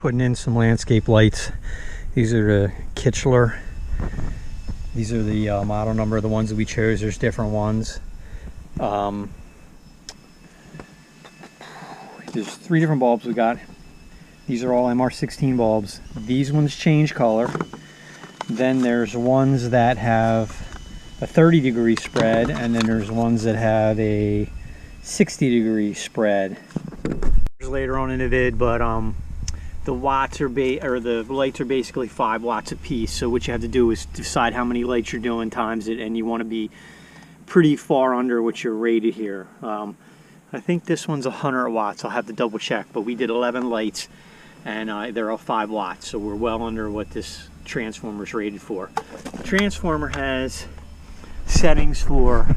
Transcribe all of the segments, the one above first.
Putting in some landscape lights. These are the Kichler. These are the model number of the ones that we chose. There's different ones. There's 3 different bulbs we got. These are all MR16 bulbs. These ones change color. Then there's ones that have a 30-degree spread, and then there's ones that have a 60-degree spread. Later on in the vid, but the watts are the lights are basically 5 watts a piece. So what you have to do is decide how many lights you're doing times it, and you want to be pretty far under what you're rated here. I think this one's 100 watts. I'll have to double check, but we did 11 lights, and they're all 5 watts, so we're well under what this transformer is rated for. The transformer has settings for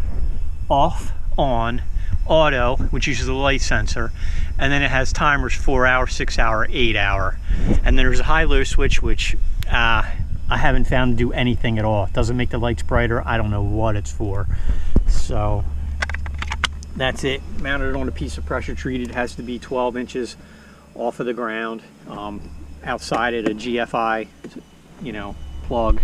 off, on, auto, which uses the light sensor, and then it has timers 4 hour, 6 hour, 8 hour, and then there's a high-low switch, which I haven't found to do anything at all. It doesn't make the lights brighter. I don't know what it's for. So that's it. Mounted on a piece of pressure treated. It has to be 12 inches off of the ground, outside at a GFI, plug.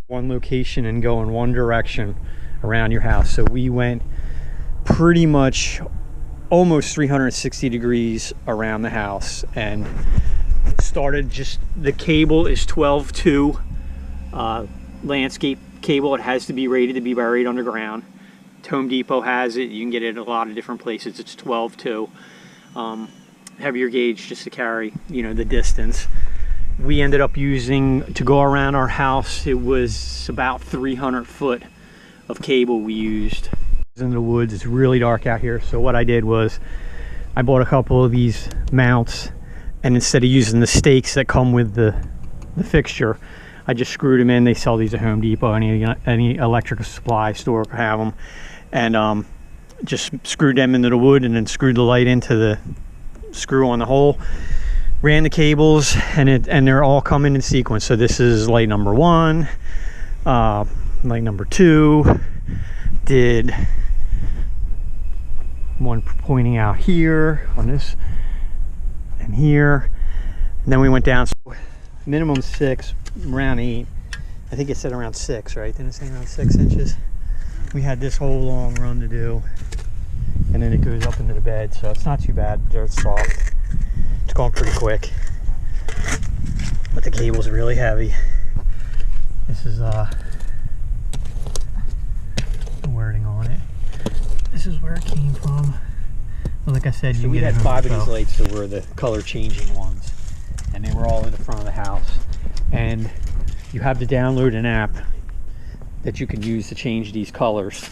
One location and go in one direction around your house. So we went pretty much almost 360 degrees around the house and started the cable is 12-2 landscape cable. It has to be rated to be buried underground. Home Depot has it. You can get it at a lot of different places. It's 12-2. Heavier gauge just to carry, the distance. We ended up using, to go around our house, it was about 300 foot of cable we used. In the woods, it's really dark out here, so what I did was I bought a couple of these mounts, and instead of using the stakes that come with the fixture, I just screwed them in. They sell these at Home Depot. Any electrical supply store can have them, and just screwed them into the wood and then screwed the light into the screw on the hole, ran the cables, and they're all coming in sequence. So this is light number 1, light number 2, did one pointing out here on this and here, and then we went down. So minimum 6, around 8. I think it said around 6, right? Didn't it say around 6 inches? We had this whole long run to do, and then it goes up into the bed, so it's not too bad. Dirt's soft. It's going pretty quick, but the cable's really heavy. This is the wording on it. This is where it came from. But like I said, so we had 5 of these lights that were the color changing ones, and they were all in the front of the house. And you have to download an app that you can use to change these colors,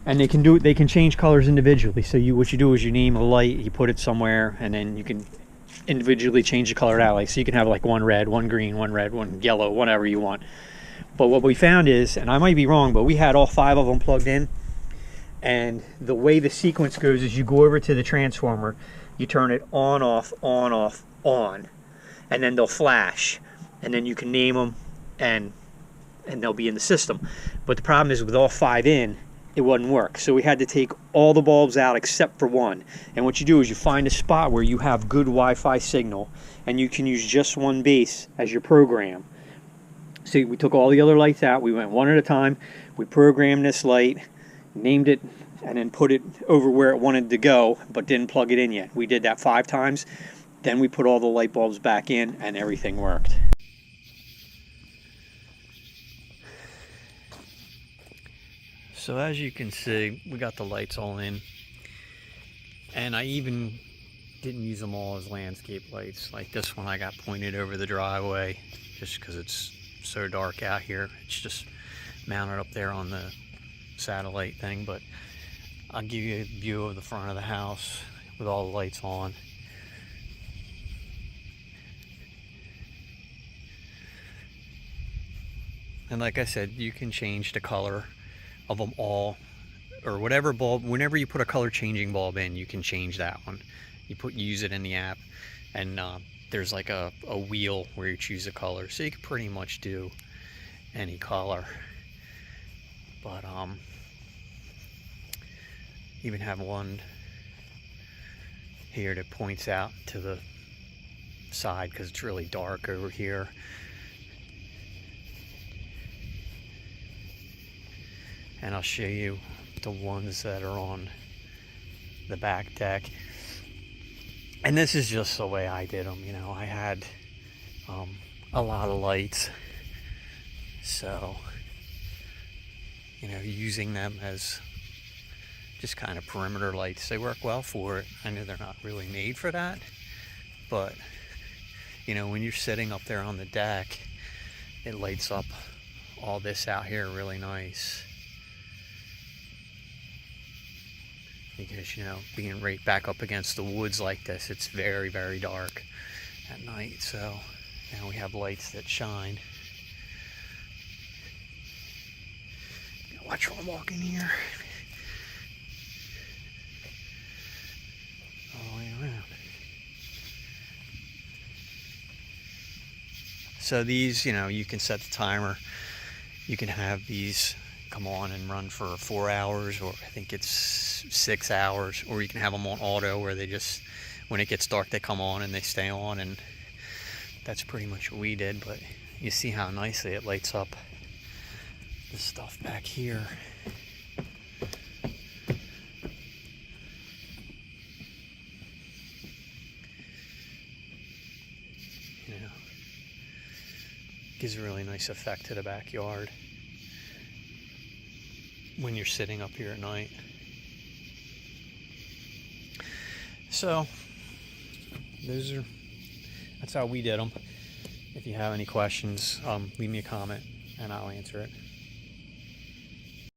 and they can change colors individually. So what you do is you name a light, you put it somewhere, and then you can individually change the color out. Like, so you can have like one red, one green, one red, one yellow, whatever you want. But what we found is, and I might be wrong, but we had all 5 of them plugged in, and the way the sequence goes is you go over to the transformer, you turn it on, off, on, and then they'll flash, and then you can name them, and they'll be in the system. But the problem is with all 5 in, it wouldn't work. So we had to take all the bulbs out except for one. And what you do is you find a spot where you have good Wi-Fi signal, and you can use just one base as your program. So we took all the other lights out, we went one at a time, we programmed this light, named it, and then put it over where it wanted to go, but didn't plug it in yet. We did that 5 times, then we put all the light bulbs back in, and everything worked. So as you can see, we got the lights all in, and I even didn't use them all as landscape lights. Like this one I got pointed over the driveway just because it's so dark out here. It's just mounted up there on the satellite thing, but I'll give you a view of the front of the house with all the lights on. And like I said, you can change the color of them all, or whatever bulb. Whenever you put a color changing bulb in, you can change that one. You use it in the app, and there's like a wheel where you choose a color, so you can pretty much do any color. But even have one here that points out to the side because it's really dark over here. And I'll show you the ones that are on the back deck. And this is just the way I did them. You know, I had a lot of lights, so you know, using them as just kind of perimeter lights, they work well for it. I know they're not really made for that, but you know, when you're sitting up there on the deck, it lights up all this out here really nice. Because, you know, being right back up against the woods like this, it's very, very dark at night. So, you know, we have lights that shine. Watch where I'm walking here. All the way around. So these, you know, you can set the timer. You can have these come on and run for 4 hours, or I think it's 6 hours, or you can have them on auto where they just, when it gets dark, they come on and they stay on, and that's pretty much what we did. But you see how nicely it lights up this stuff back here. You know, gives a really nice effect to the backyard when you're sitting up here at night. So that's how we did them. If you have any questions, leave me a comment and I'll answer it.